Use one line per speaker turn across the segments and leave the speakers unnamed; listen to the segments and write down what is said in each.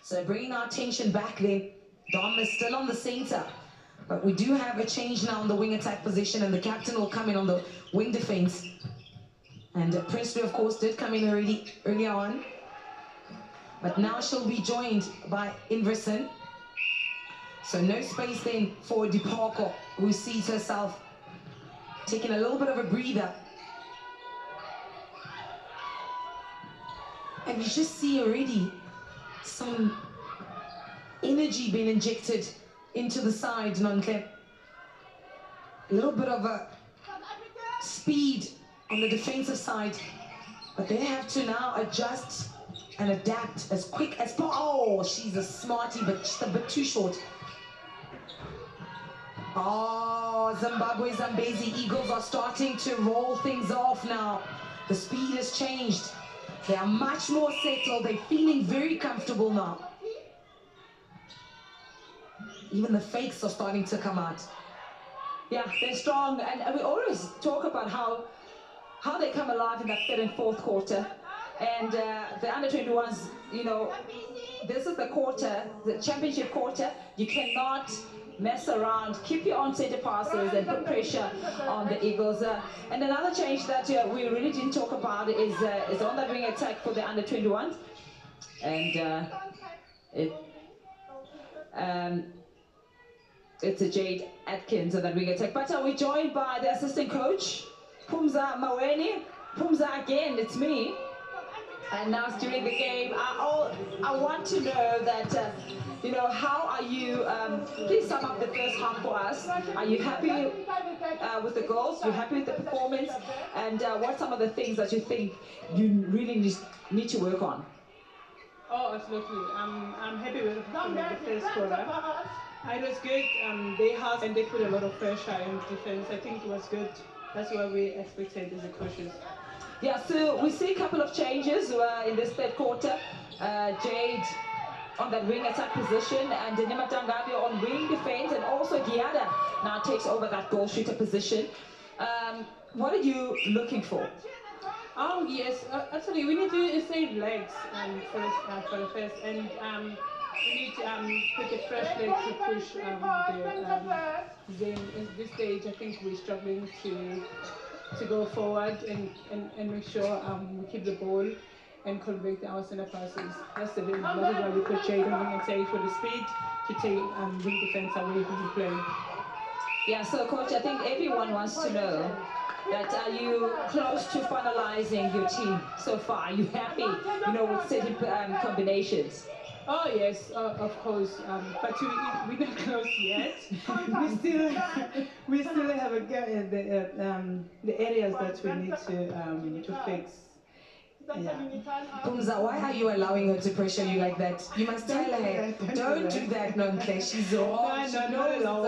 So bringing our attention back there, Dom is still on the center. But we do have a change now on the wing attack position, and the captain will come in on the wing defense. And Princely, of course, did come in already earlier on. But now she'll be joined by Inverson. So no space then for DeParco, who sees herself taking a little bit of a breather. And you just see already some energy being injected into the side, Nontle. A little bit of a speed on the defensive side, but they have to now adjust and adapt as quick as possible. Oh, she's a smarty, but just a bit too short. Oh, Zimbabwe Zambezi Eagles are starting to roll things off now. The speed has changed. They are much more settled. They're feeling very comfortable now. Even the fakes are starting to come out.
Yeah, they're strong, and we always talk about how they come alive in that third and fourth quarter. And the under-21s, you know, this is the quarter, the championship quarter. You cannot mess around. Keep your own center passes and put pressure on the Eagles. And another change that we really didn't talk about is on that wing attack for the under-21s. And it's a Jade Atkins on that wing attack. But we're joined by the assistant coach, Pumza Maweni. Pumza, again, it's me. And now it's during the game. I want to know that, you know, how are you, please sum up the first half for us. Are you happy with the goals? You happy with the performance? And what are some of the things that you think you really need to work on?
Oh, absolutely. I'm happy with the performance of the first quarter. It was good. They held and they put a lot of pressure in defense. I think it was good. That's what we expected as the coaches.
Yeah, so we see a couple of changes in this third quarter. Jade on that wing attack position, and Nimatangabio on wing defense, and also Giada now takes over that goal shooter position. What are you looking for?
Oh yes, actually we need to save legs first for the first, and we need to put the fresh legs to push Zim. At this stage, I think we're struggling to go forward and make sure we keep the ball and convert our center passes. That's the reason. That is why we put Jade on wing attack for the speed to take wing defense away from the play.
Yeah, so coach, I think everyone wants to know that are you close to finalizing your team so far? Are you happy, you know, with certain combinations?
Oh yes, of course, but we're not close yet. we still have the areas that we need to fix. Yeah.
Pumza, why are you allowing her to pressure you like that? You must tell her, don't do that, Nontle. She's wrong.
No.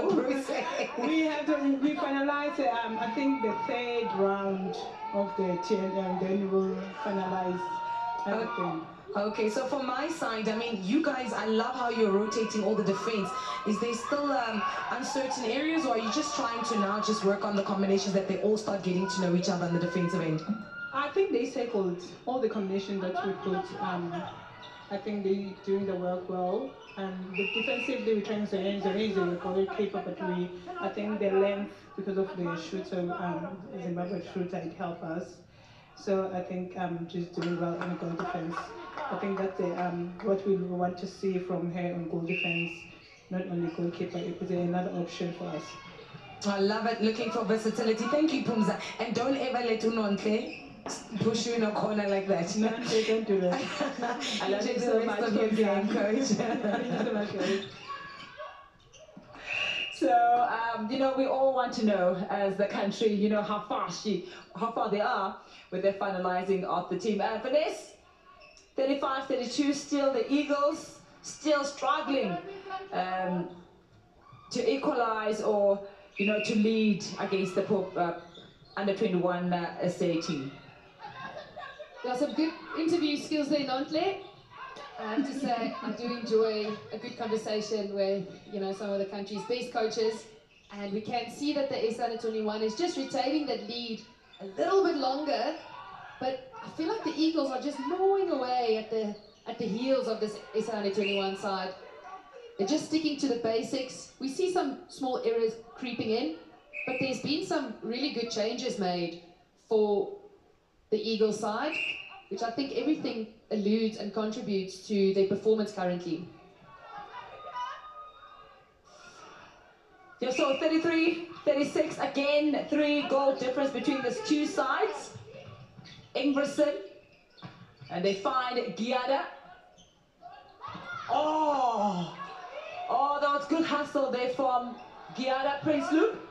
We have to, we finalize, I think the third round of the team, and then we'll finalize everything.
Okay, so from my side, I mean, you guys, I love how you're rotating all the defense. Is there still uncertain areas, or are you just trying to now just work on the combinations that they all start getting to know each other on the defensive end?
I think they circled all the combinations that we put. I think they're doing the work well. And the defensively, we're trying to end the reason we call it keeper, but I think the length, because of the shooter, Zimbabwe shooter, it helped us. So I think just doing well in goal defense. I think that's what we want to see from her on goal defense, not only goalkeeper. It is another option for us.
I love it. Looking for versatility. Thank you, Pumza. And don't ever let Unontle push you in a corner like that.
No, don't do that.
I love you so much,
game, coach.
Thank you so much, guys.
So, you know, we all want to know, as the country, you know, how far they are with their finalizing of the team. Vanessa, 35-32, still the Eagles, still struggling to equalize or, you know, to lead against the under-21 SA team.
There are some good interview skills there, Nontle. I have to say, I do enjoy a good conversation with, you know, some of the country's best coaches, and we can see that the SA Under-21 is just retaining that lead a little bit longer, but I feel like the Eagles are just gnawing away at at the heels of this SA Under-21 side. They're just sticking to the basics. We see some small errors creeping in, but there's been some really good changes made for the Eagles side, which I think everything alludes and contributes to their performance currently.
Yeah, so 33-36, again, 3-goal difference between these two sides. Ingverson, and they find Giada. Oh, that was good hustle there from Giada Prince Loop.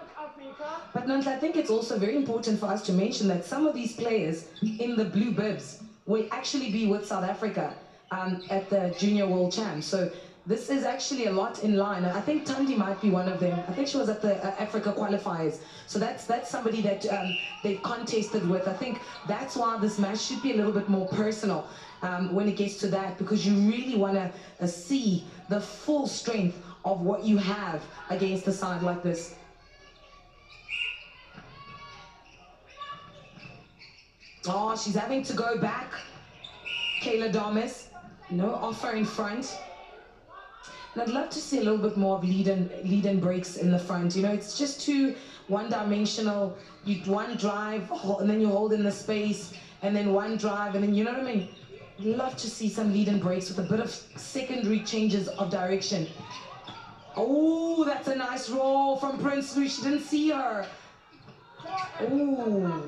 But Nant, I think it's also very important for us to mention that some of these players in the blue bibs will actually be with South Africa at the Junior World Champs. So this is actually a lot in line. I think Tandi might be one of them. I think she was at the Africa qualifiers. So that's somebody that they've contested with. I think that's why this match should be a little bit more personal when it gets to that, because you really want to see the full strength of what you have against a side like this. Oh, she's having to go back. Kayla Damas, no offer in front. And I'd love to see a little bit more of lead and breaks in the front. You know, it's just too one-dimensional. One drive, and then you hold in the space, and then one drive, and then, you know what I mean? I'd love to see some lead and breaks with a bit of secondary changes of direction. Oh, that's a nice roll from Prince Louis. She didn't see her. Oh.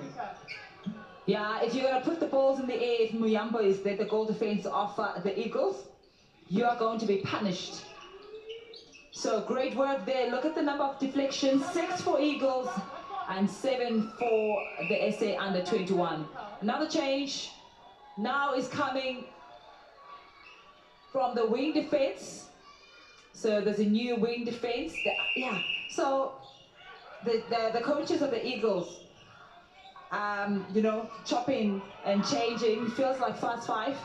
Yeah, if you're going to put the balls in the air, if Muyambo is there, the goal defense of the Eagles, you are going to be punished. So great work there. Look at the number of deflections, 6 for Eagles and 7 for the SA Under-21. Another change now is coming from the wing defense. So there's a new wing defense. Yeah, so the coaches of the Eagles, you know, chopping and changing, feels like fast 5.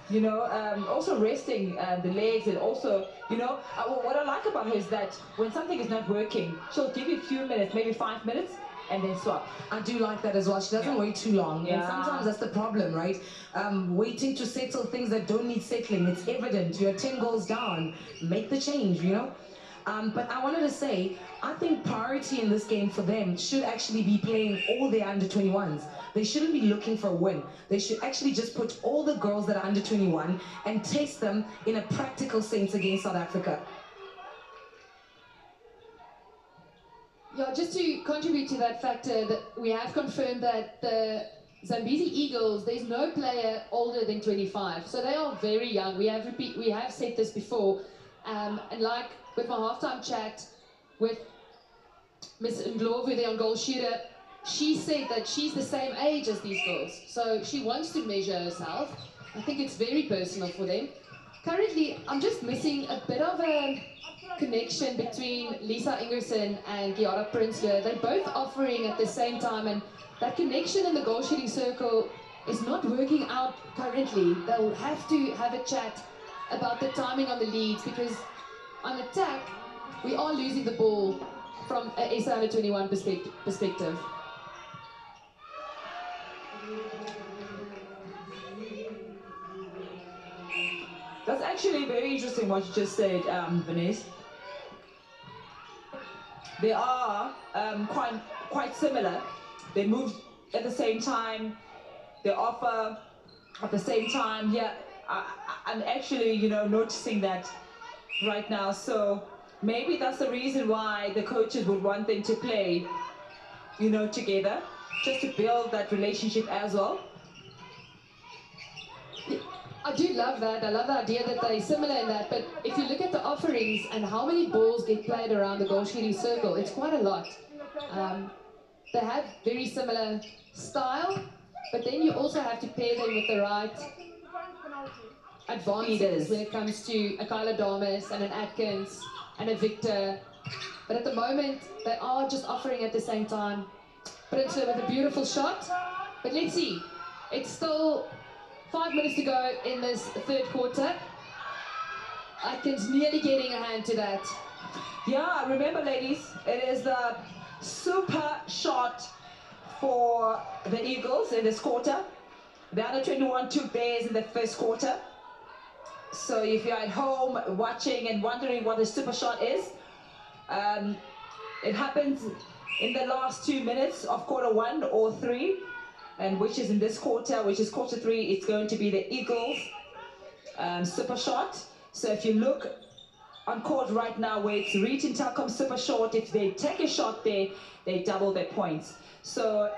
You know, also resting the legs, and also, you know, what I like about her is that when something is not working, she'll give you a few minutes, maybe 5 minutes, and then swap.
I do like that as well. She doesn't wait too long.
Yeah.
And sometimes that's the problem, right? Waiting to settle things that don't need settling. It's evident. You're 10 goals down. Make the change, you know? But I wanted to say, I think priority in this game for them should actually be playing all their under-21s. They shouldn't be looking for a win. They should actually just put all the girls that are under-21 and test them in a practical sense against South Africa.
Yeah, just to contribute to that factor, that we have confirmed that the Zambezi Eagles, there's no player older than 25. So they are very young. We have said this before. And like with my halftime chat with Miss Ndlovu, the on-goal shooter, she said that she's the same age as these girls. So she wants to measure herself. I think it's very personal for them. Currently, I'm just missing a bit of a connection between Lisa Ingerson and Giada Prinsloo. They're both offering at the same time, and that connection in the goal shooting circle is not working out currently. They'll have to have a chat about the timing on the leads, because on attack, we are losing the ball from a SA Under-21 perspective.
That's actually very interesting what you just said, Vanessa. They are quite similar. They move at the same time. They offer at the same time. Yeah, I'm actually, you know, noticing that right now. So maybe that's the reason why the coaches would want them to play, you know, together, just to build that relationship as well.
I do love that. I love the idea that they're similar in that. But if you look at the offerings and how many balls get played around the goal shooting circle, it's quite a lot. They have very similar style, but then you also have to pair them with the right advances when it comes to a Kyla Damas and an Atkins and a Victor. But at the moment, they are just offering at the same time. Prinsloo with a beautiful shot. But let's see. It's still 5 minutes to go in this third quarter. Atkins nearly getting a hand to that.
Yeah, remember ladies, it is the super shot for the Eagles in this quarter. The Under-21 took theirs in the first quarter. So if you're at home watching and wondering what a super shot is, it happens in the last 2 minutes of quarter 1 or 3, and which is in this quarter, which is quarter 3, it's going to be the Eagles super shot. So if you look on court right now where it's Reach and Telkom super short, if they take a shot there, they double their points. So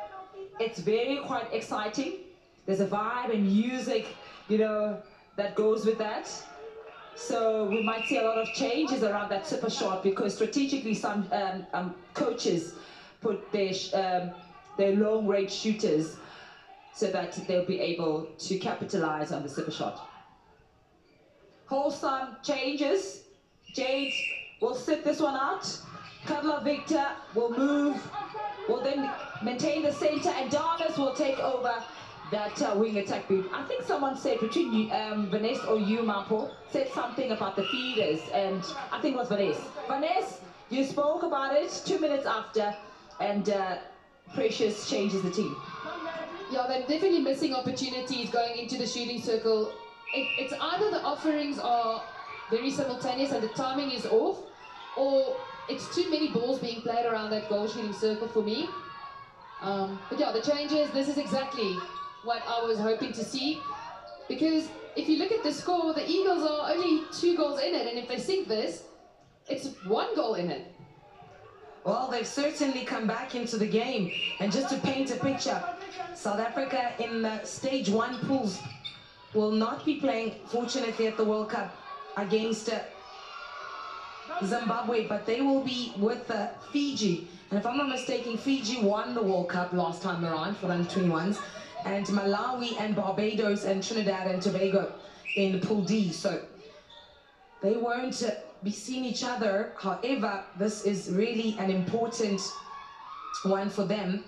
it's very quite exciting. There's a vibe and music, you know, that goes with that. So we might see a lot of changes around that super shot, because strategically some coaches put their long range shooters so that they'll be able to capitalize on the super shot. Wholesome changes. Jade will sit this one out. Kadla Victor will move, will then maintain the center, and Darnus will take over that wing attack beat. I think someone said between you, Vanessa or you, Mampo, said something about the feeders, and I think it was Vanessa. Vanessa, you spoke about it 2 minutes after, and Precious changes the team.
Yeah, they're definitely missing opportunities going into the shooting circle. It's either the offerings are very simultaneous and the timing is off, or it's too many balls being played around that goal shooting circle for me. But yeah, the changes, this is exactly what I was hoping to see, because if you look at the score, the Eagles are only 2 goals in it, and if they sink this, it's 1 goal in it.
Well, they've certainly come back into the game. And just to paint a picture, South Africa in the stage 1 pools will not be playing, fortunately, at the World Cup against Zimbabwe, but they will be with Fiji. And if I'm not mistaken, Fiji won the World Cup last time around for the under-21s, and Malawi and Barbados and Trinidad and Tobago in Pool D. So they won't be seeing each other. However, this is really an important one for them.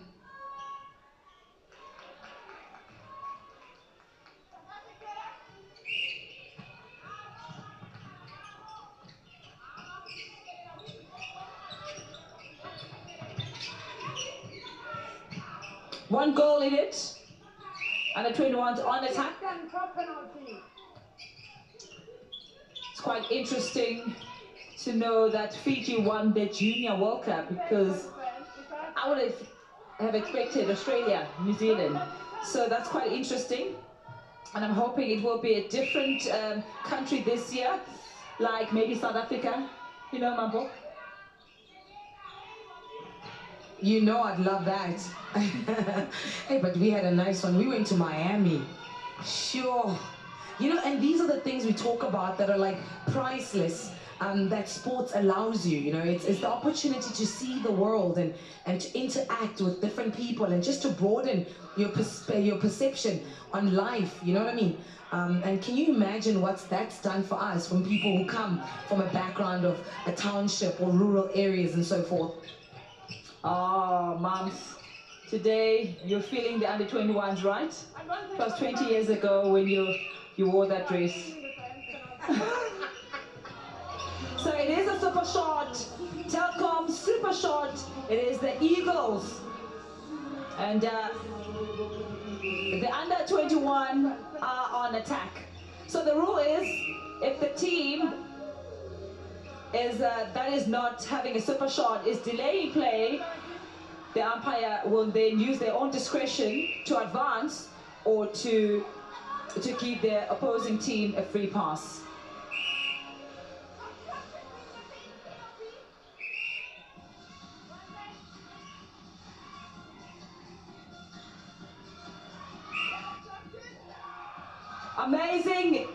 One goal in it. Under 21s on attack. It's quite interesting to know that Fiji won their Junior World Cup, because I would have expected Australia, New Zealand. So that's quite interesting. And I'm hoping it will be a different country this year, like maybe South Africa. You know, Mambo?
You know I'd love that. Hey, but we had a nice one. We went to Miami. Sure. You know, and these are the things we talk about that are like priceless, that sports allows you. You know, it's the opportunity to see the world and to interact with different people and just to broaden your perception on life. You know what I mean? And can you imagine what that's done for us, from people who come from a background of a township or rural areas and so forth?
Oh, moms, today you're feeling the under 21s, right? It was 20 years ago when you wore that dress. So it is a super shot, Telkom super shot. It is the Eagles, and the under 21 are on attack. So the rule is, if the team is that is not having a super shot is delaying play, the umpire will then use their own discretion to advance or to give their opposing team a free pass. Amazing,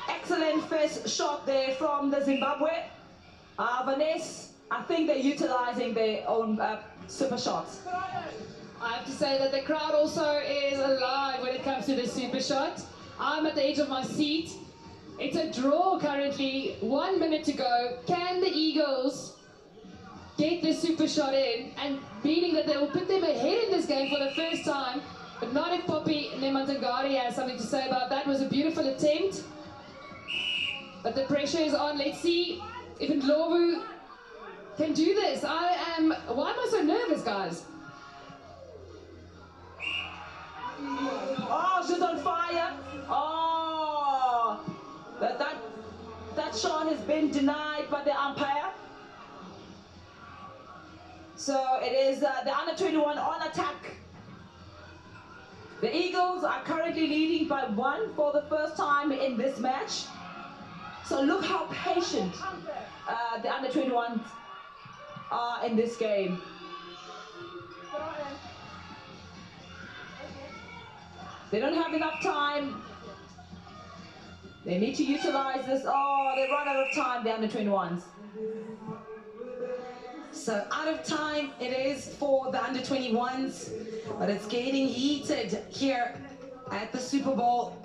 excellent first shot there from the Zimbabwe. Vanessa, I think they're utilizing their own super shots.
I have to say that the crowd also is alive when it comes to the super shot. I'm at the edge of my seat. It's a draw currently, 1 minute to go. Can the Eagles get the super shot in, and meaning that they will put them ahead in this game for the first time? But not if Poppy Nemantangari has something to say about that. It was a beautiful attempt, but the pressure is on. Let's see if Ndlovu can do this. Why am I so nervous, guys?
Oh, she's on fire. Oh, that That shot has been denied by the umpire. So it is the under 21 on attack. The Eagles are currently leading by 1 for the first time in this match. So look how patient the under 21s are in this game. They don't have enough time. They need to utilize this. Oh, they run out of time, the under 21s.
So out of time it is for the under 21s, but it's getting heated here at the Super Bowl.